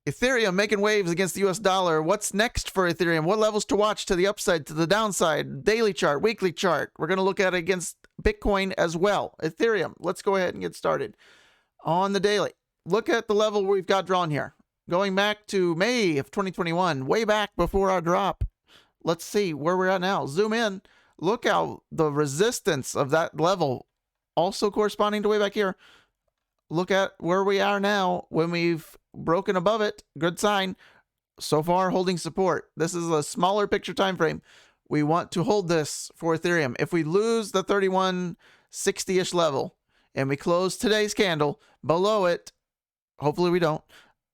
Ethereum making waves against the US dollar. What's next for Ethereum? What levels to watch to the upside, to the downside? Daily chart, weekly chart. We're going to look at it against Bitcoin as well. Ethereum, let's go ahead and get started. On the daily, look at the level we've got drawn here. Going back to May of 2021, way back before our drop. Let's see where we're at now. Zoom in. Look how the resistance of that level, also corresponding to way back here. Look at where we are now when we've broken above it. Good sign. So far, holding support. This is a smaller picture time frame. We want to hold this for Ethereum. If we lose the 3160-ish level and we close today's candle below it, hopefully we don't.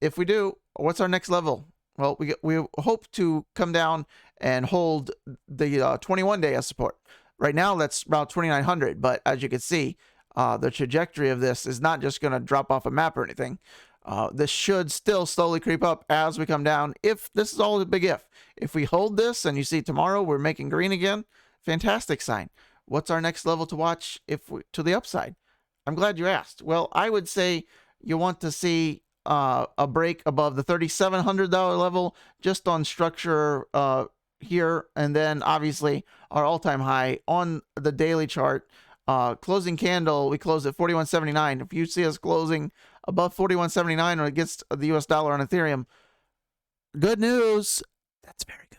If we do, what's our next level? Well, we hope to come down and hold the 21-day as support. Right now, that's about 2,900. But as you can see, the trajectory of this is not just going to drop off a map or anything. This should still slowly creep up as we come down. If this is all a big if. If we hold this and you see tomorrow we're making green again, fantastic sign. What's our next level to watch to the upside? I'm glad you asked. Well, I would say you want to see a break above the $3,700 level just on structure here, and then obviously our all-time high on the daily chart. Closing candle, we close at 41.79. If you see us closing above 41.79 or against the US dollar on Ethereum, good news. That's very good.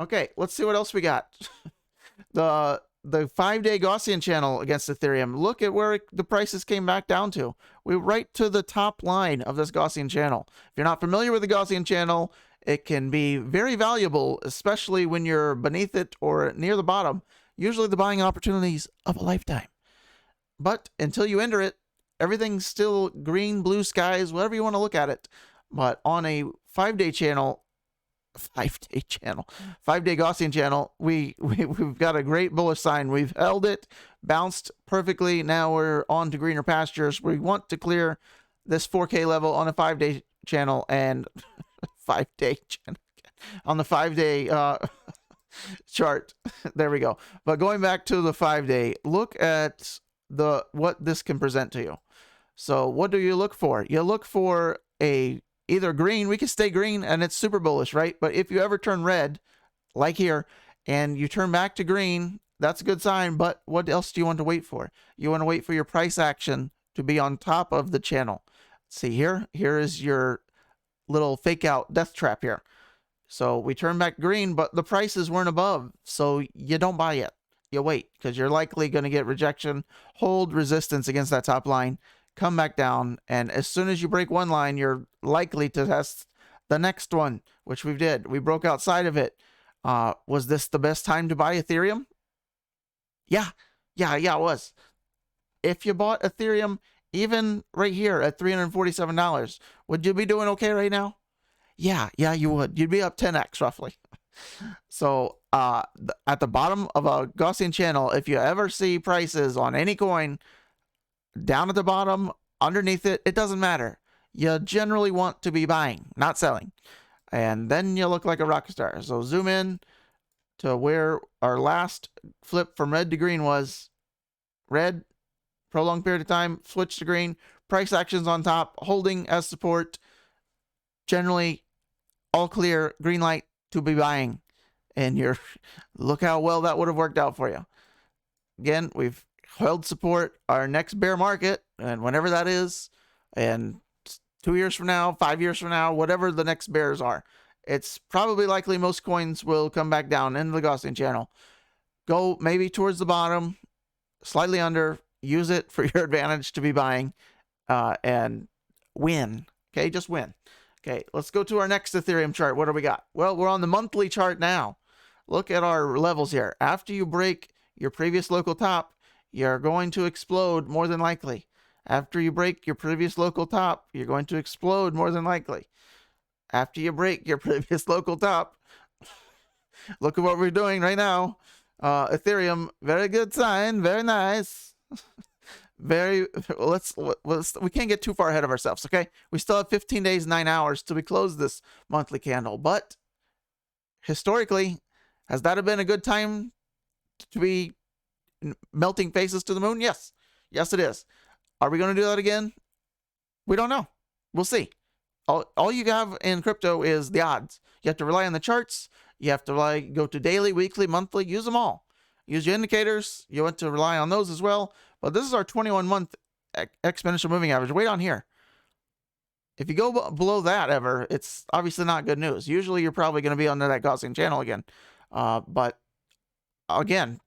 Okay, let's see what else we got. The 5-day Gaussian channel against Ethereum. Look at where the prices came back down to. We're right to the top line of this Gaussian channel. If you're not familiar with the Gaussian channel, it can be very valuable, especially when you're beneath it or near the bottom. Usually the buying opportunities of a lifetime. But until you enter it, everything's still green, blue skies, whatever you want to look at it. But on a 5-day channel, 5-day Gaussian channel, we've got a great bullish sign. We've held it, bounced perfectly. Now we're on to greener pastures. We want to clear this 4K level on a 5-day channel and 5-day channel on the 5-day chart. There we go. But going back to the 5-day, look at what this can present to you. So what do you look for? You look for either green. We can stay green and it's super bullish, right? But if you ever turn red, like here, and you turn back to green, that's a good sign. But what else do you want to wait for? You want to wait for your price action to be on top of the channel. See here is your little fake out death trap here. So we turn back green, but the prices weren't above. So you don't buy it. You wait, because you're likely going to get rejection, hold resistance against that top line, come back down, and as soon as you break one line, you're likely to test the next one, which we did. We broke outside of it. Was this the best time to buy Ethereum? Yeah, it was. If you bought Ethereum, even right here at $347, would you be doing okay right now? Yeah, you would. You'd be up 10x roughly. So at the bottom of a Gaussian channel, if you ever see prices on any coin down at the bottom, underneath it, it doesn't matter. You generally want to be buying, not selling. And then you look like a rock star. So zoom in to where our last flip from red to green was. Red, prolonged period of time, switch to green, price actions on top, holding as support. Generally, all clear, green light to be buying. And look how well that would have worked out for you. Again, we've held support. Our next bear market, and whenever that is, and 2 years from now, 5 years from now, whatever the next bears are, it's probably likely most coins will come back down into the Gaussian channel. Go maybe towards the bottom, slightly under, use it for your advantage to be buying, and win. Okay, just win. Okay, let's go to our next Ethereum chart. What do we got? Well, we're on the monthly chart now. Look at our levels here. After you break your previous local top, you're going to explode more than likely. After you break your previous local top, you're going to explode more than likely. After you break your previous local top, look at what we're doing right now. Ethereum, very good sign, very nice. We can't get too far ahead of ourselves, okay? We still have 15 days, 9 hours till we close this monthly candle. But historically, has that been a good time to be melting faces to the moon? Yes. Yes, it is. Are we going to do that again? We don't know. We'll see. All you have in crypto is the odds. You have to rely on the charts. You have to go to daily, weekly, monthly. Use them all. Use your indicators. You want to rely on those as well. But this is our 21-month exponential moving average. Wait on here. If you go below that ever, it's obviously not good news. Usually you're probably going to be under that Gaussian channel again. But again,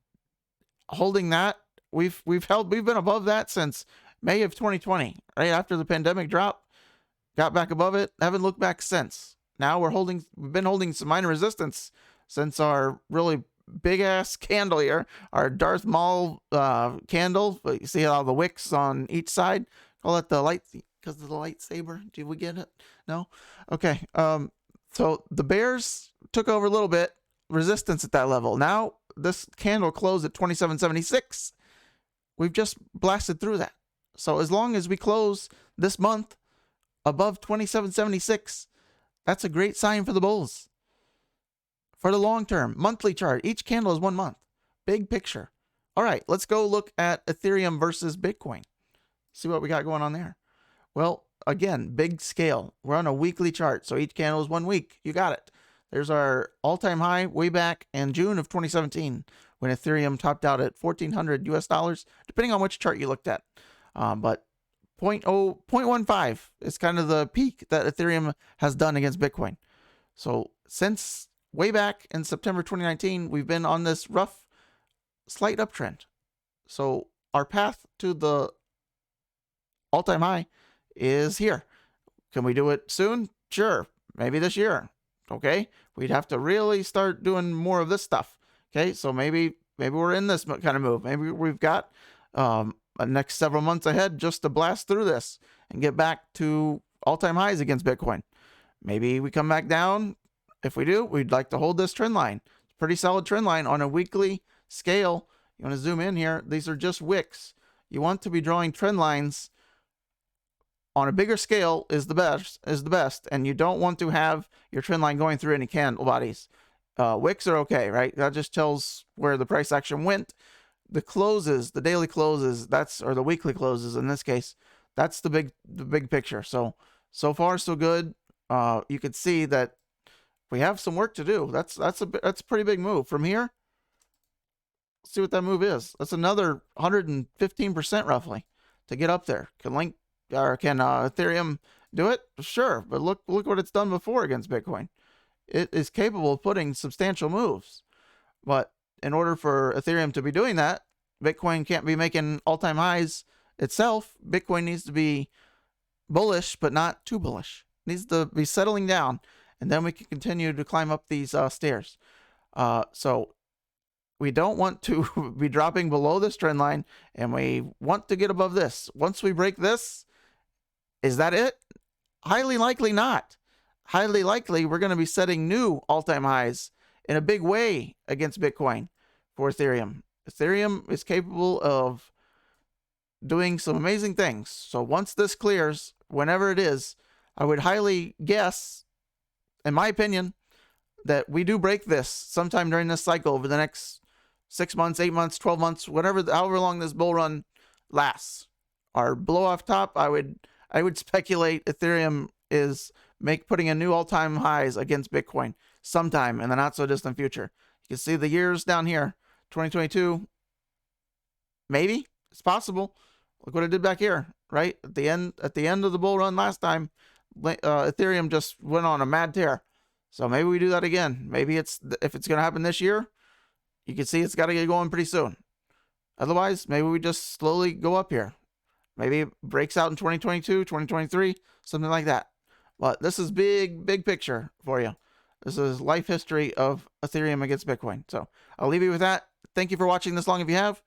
holding that, we've been above that since May of 2020, right after the pandemic drop. Got back above it, haven't looked back since. Now we've been holding some minor resistance since our really big ass candle here, our Darth Maul candle. But you see all the wicks on each side. Call it the light because of the lightsaber. Did we get it? No. Okay. So the bears took over a little bit, resistance at that level. Now this candle closed at 27.76. We've just blasted through that. So as long as we close this month above 27.76, that's a great sign for the bulls. For the long term, monthly chart, each candle is 1 month. Big picture. All right, let's go look at Ethereum versus Bitcoin. See what we got going on there. Well, again, big scale. We're on a weekly chart, so each candle is 1 week. You got it. There's our all-time high way back in June of 2017 when Ethereum topped out at $1,400 US, depending on which chart you looked at. But 0.15 is kind of the peak that Ethereum has done against Bitcoin. So since way back in September 2019, we've been on this rough, slight uptrend. So our path to the all-time high is here. Can we do it soon? Sure. Maybe this year. Okay. We'd have to really start doing more of this stuff. Okay. So maybe we're in this kind of move. Maybe we've got next several months ahead just to blast through this and get back to all-time highs against Bitcoin. Maybe we come back down. If we do, we'd like to hold this trend line. It's a pretty solid trend line on a weekly scale. You want to zoom in here. These are just wicks. You want to be drawing trend lines on a bigger scale is the best, and you don't want to have your trend line going through any candle bodies. Wicks are okay, right? That just tells where the price action went. The closes, the daily closes, or the weekly closes in this case, that's the big picture. So far so good. You could see that we have some work to do. That's a pretty big move from here. Let's see what that move is. That's another 115% roughly to get up there. Can Ethereum do it? Sure, but look what it's done before against Bitcoin. It is capable of putting substantial moves, but in order for Ethereum to be doing that, Bitcoin can't be making all-time highs itself. Bitcoin needs to be bullish, but not too bullish. It needs to be settling down, and then we can continue to climb up these stairs. So we don't want to be dropping below this trend line, and we want to get above this. Once we break this, is that it? Highly likely not. Highly likely we're going to be setting new all-time highs in a big way against Bitcoin for Ethereum. Ethereum is capable of doing some amazing things. So once this clears, whenever it is, I would highly guess, in my opinion, that we do break this sometime during this cycle over the next 6 months, 8 months, 12 months, however long this bull run lasts. Our blow off top, I would speculate Ethereum is putting a new all-time highs against Bitcoin sometime in the not so distant future. You can see the years down here, 2022. Maybe it's possible. Look what it did back here, right? At the end of the bull run last time, Ethereum just went on a mad tear. So maybe we do that again. Maybe if it's going to happen this year, you can see it's got to get going pretty soon. Otherwise, maybe we just slowly go up here. Maybe it breaks out in 2022, 2023, something like that. But this is big picture for you. This is life history of Ethereum against Bitcoin. So I'll leave you with that. Thank you for watching this long if you have.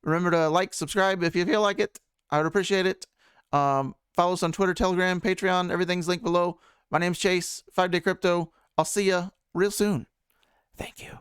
Remember to like, subscribe if you feel like it. I would appreciate it. Follow us on Twitter, Telegram, Patreon. Everything's linked below. My name's Chase, 5 Day Crypto. I'll see you real soon. Thank you.